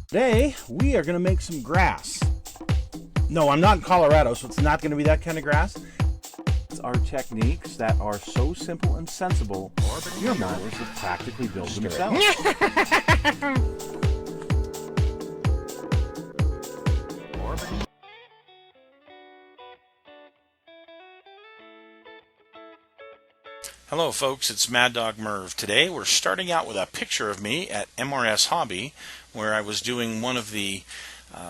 Today, we are going to make some grass. No, I'm not in Colorado, so it's not going to be that kind of grass. It's our techniques that are so simple and sensible, your mothers have practically built themselves. Hello folks, it's Maddog Merv. Today we're starting out with a picture of me at MRS Hobby, where I was doing one of the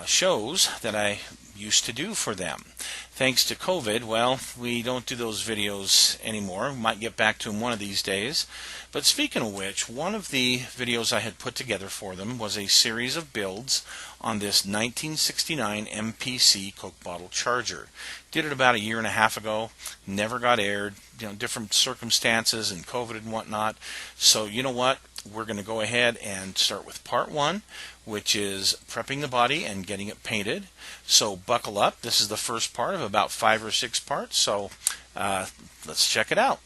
shows that I used to do for them. Thanks to COVID, well, we don't do those videos anymore. We might get back to them one of these days. But speaking of which, one of the videos I had put together for them was a series of builds on this 1969 MPC Coke Bottle Charger. Did it about a year and a half ago. Never got aired. Different circumstances and COVID and whatnot. So you know what? We're going to go ahead and start with part one, which is prepping the body and getting it painted. So buckle up. This is the first part of about 5 or 6 parts. So let's check it out.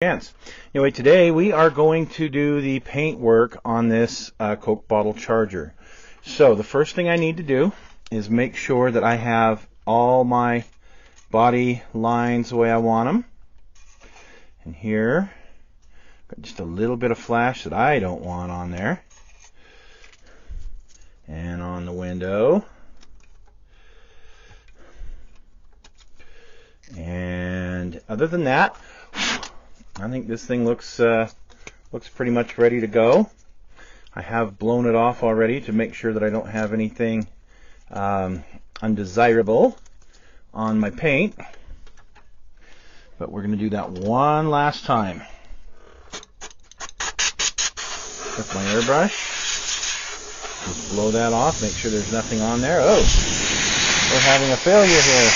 Anyway, today we are going to do the paint work on this Coke Bottle Charger. So the first thing I need to do is make sure that I have all my body lines the way I want them. And here, got just a little bit of flash that I don't want on there. And on the window. And other than that, I think this thing looks pretty much ready to go. I have blown it off already to make sure that I don't have anything undesirable on my paint. But we're going to do that one last time. With my airbrush. Just blow that off, make sure there's nothing on there. Oh, we're having a failure here.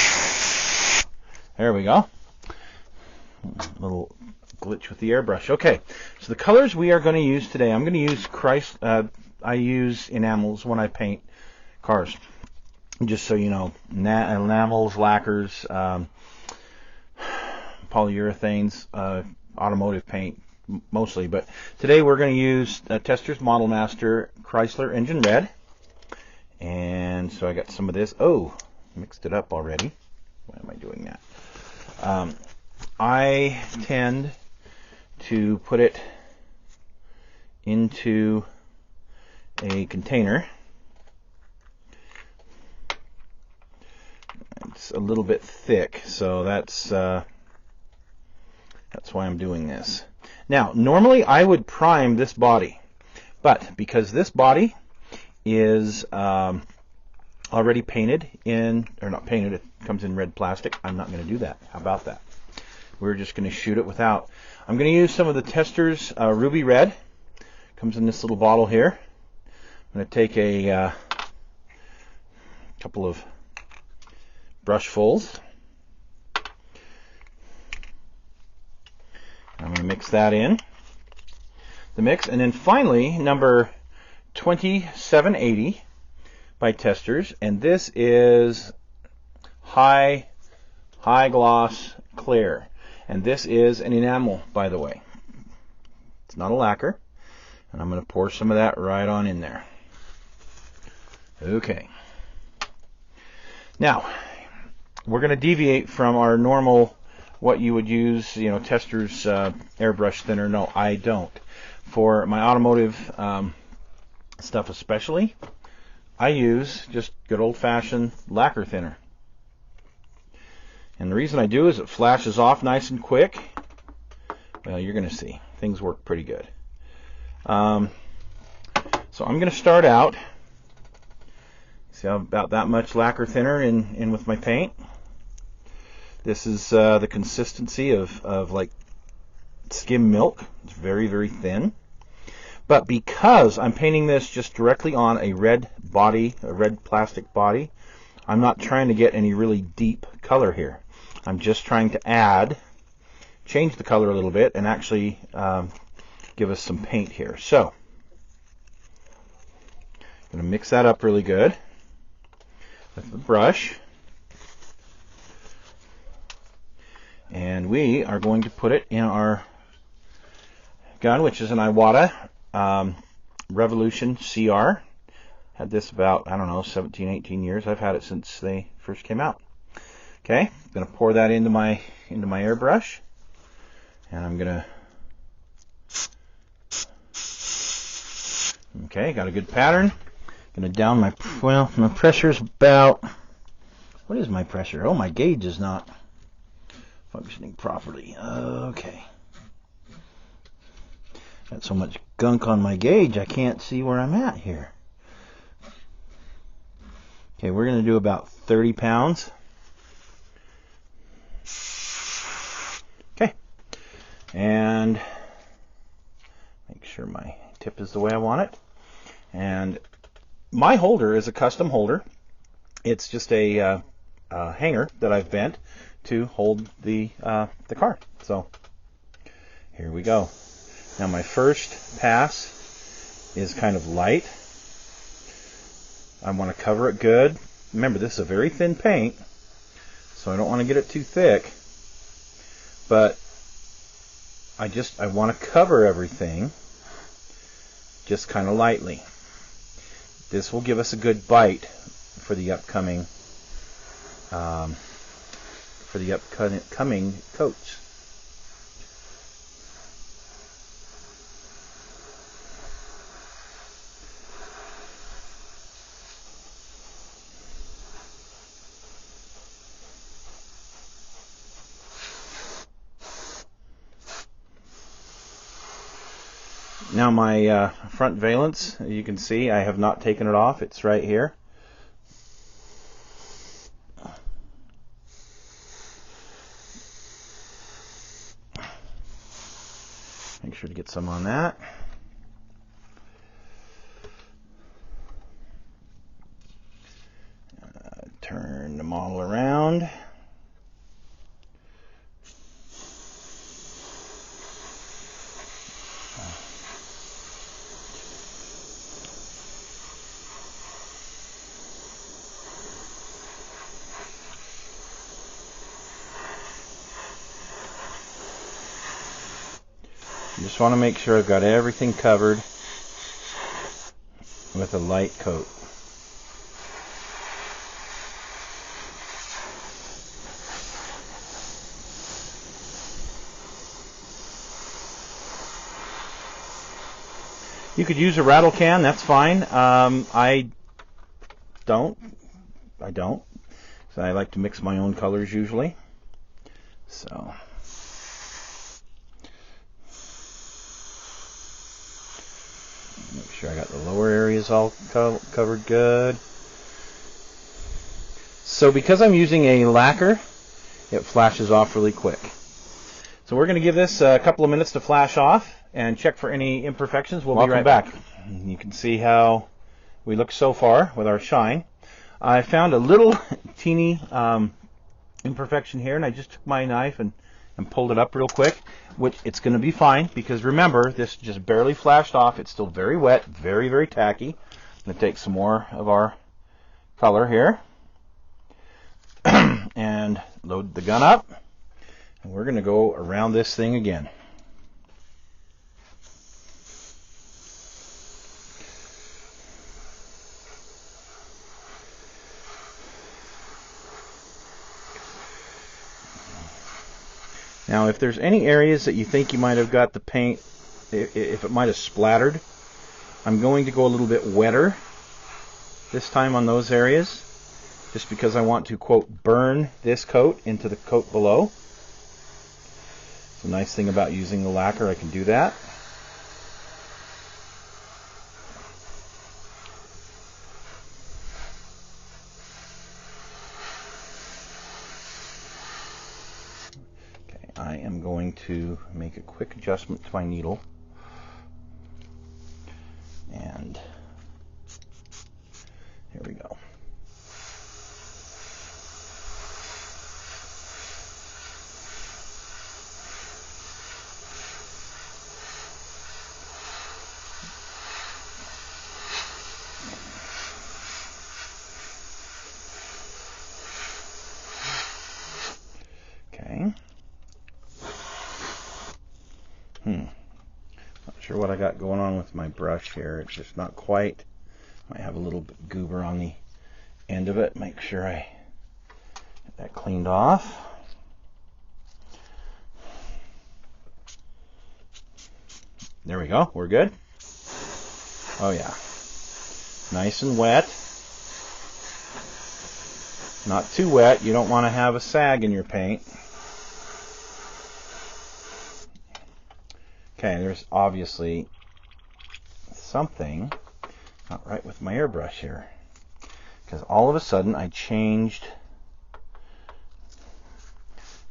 There we go. A little glitch with the airbrush. Okay, so the colors we are going to use today, I'm going to use I use enamels when I paint cars. Just so you know, enamels, lacquers, polyurethanes, automotive paint mostly. But today we're going to use Tester's Model Master Chrysler Engine Red. And so I got some of this. Oh, mixed it up already. Why am I doing that? I tend to put it into a container. It's a little bit thick, so that's why I'm doing this. Now, normally I would prime this body, but because this body is already painted in, or not painted, it comes in red plastic, I'm not going to do that. How about that? We're just going to shoot it without. I'm going to use some of the Tester's Ruby Red. Comes in this little bottle here. I'm going to take a couple of brushfuls. I'm going to mix that in the mix, and then finally number 2780 by Tester's, and this is high gloss clear, and this is an enamel, by the way. It's not a lacquer, and I'm going to pour some of that right on in there. Okay. Now we're going to deviate from our normal, what you would use, Tester's airbrush thinner. No, I don't. For my automotive stuff especially, I use just good old-fashioned lacquer thinner. And the reason I do is it flashes off nice and quick. Well, you're going to see. Things work pretty good. So I'm going to start out. See, I have about that much lacquer thinner in with my paint. This is the consistency of like skim milk. It's very, very thin. But because I'm painting this just directly on a red body, a red plastic body, I'm not trying to get any really deep color here. I'm just trying to change the color a little bit and actually give us some paint here. So, I'm going to mix that up really good with the brush. And we are going to put it in our gun, which is an Iwata Revolution CR. Had this about, I don't know, 17, 18 years. I've had it since they first came out. Okay, I'm going to pour that into my airbrush, and I'm going to, okay, got a good pattern. Going to down my pressure's about, what is my pressure? Oh, my gauge is not functioning properly. Okay. Got so much gunk on my gauge, I can't see where I'm at here. Okay, we're going to do about 30 pounds. Okay. And make sure my tip is the way I want it. And my holder is a custom holder. It's just a hanger that I've bent to hold the card. So here we go. Now my first pass is kind of light. I want to cover it good. Remember, this is a very thin paint, so I don't want to get it too thick. But I want to cover everything just kind of lightly. This will give us a good bite for the upcoming coats. Now my front valance, you can see I have not taken it off. It's right here. Make sure to get some on that. Turn the model around. Just want to make sure I've got everything covered with a light coat. You could use a rattle can, that's fine. I don't. So I like to mix my own colors usually. So make sure I got the lower areas all covered good. So because I'm using a lacquer, it flashes off really quick. So we're going to give this a couple of minutes to flash off and check for any imperfections. We'll be right back. You can see how we look so far with our shine. I found a little teeny imperfection here, and I just took my knife and pulled it up real quick, which it's going to be fine, because remember, this just barely flashed off. It's still very wet, very, very tacky. I'm going to take some more of our color here and load the gun up, and we're going to go around this thing again. Now, if there's any areas that you think you might have got the paint, if it might have splattered, I'm going to go a little bit wetter this time on those areas, just because I want to, quote, burn this coat into the coat below. It's a nice thing about using the lacquer, I can do that. I am going to make a quick adjustment to my needle, and here we go. Okay. Not sure what I got going on with my brush here. It's just not quite Might have a little bit goober on the end of it. Make sure I get that cleaned off. There we go. We're good. Oh yeah. Nice and wet. Not too wet. You don't want to have a sag in your paint. Okay, there's obviously something not right with my airbrush here, because all of a sudden I changed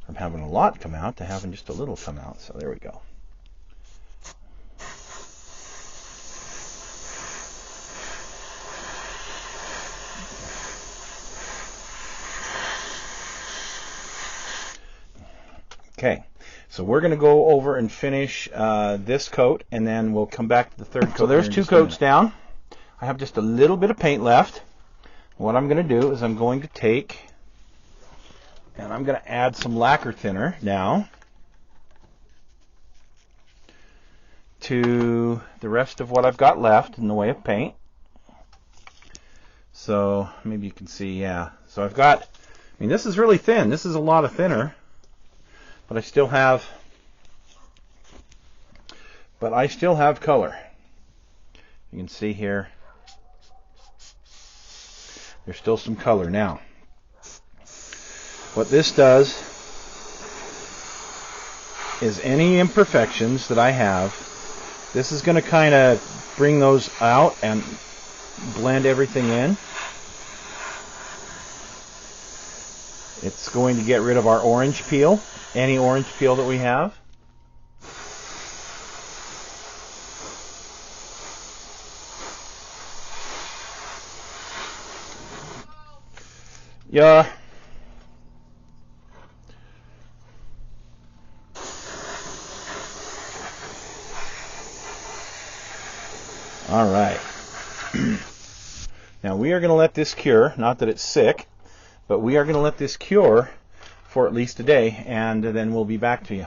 from having a lot come out to having just a little come out. So there we go. Okay, so we're going to go over and finish this coat, and then we'll come back to the third coat. So there's two coats down. I have just a little bit of paint left. What I'm going to do is I'm going to take and I'm going to add some lacquer thinner now to the rest of what I've got left in the way of paint. So maybe you can see, yeah. So I've got, I mean, this is really thin. This is a lot of thinner. But I still have color. You can see here, there's still some color. Now, what this does is any imperfections that I have, this is going to kind of bring those out and blend everything in. It's going to get rid of our orange peel, any orange peel that we have. Yeah. All right. Now we are going to let this cure, not that it's sick, but we are going to let this cure for at least a day, and then we'll be back to you.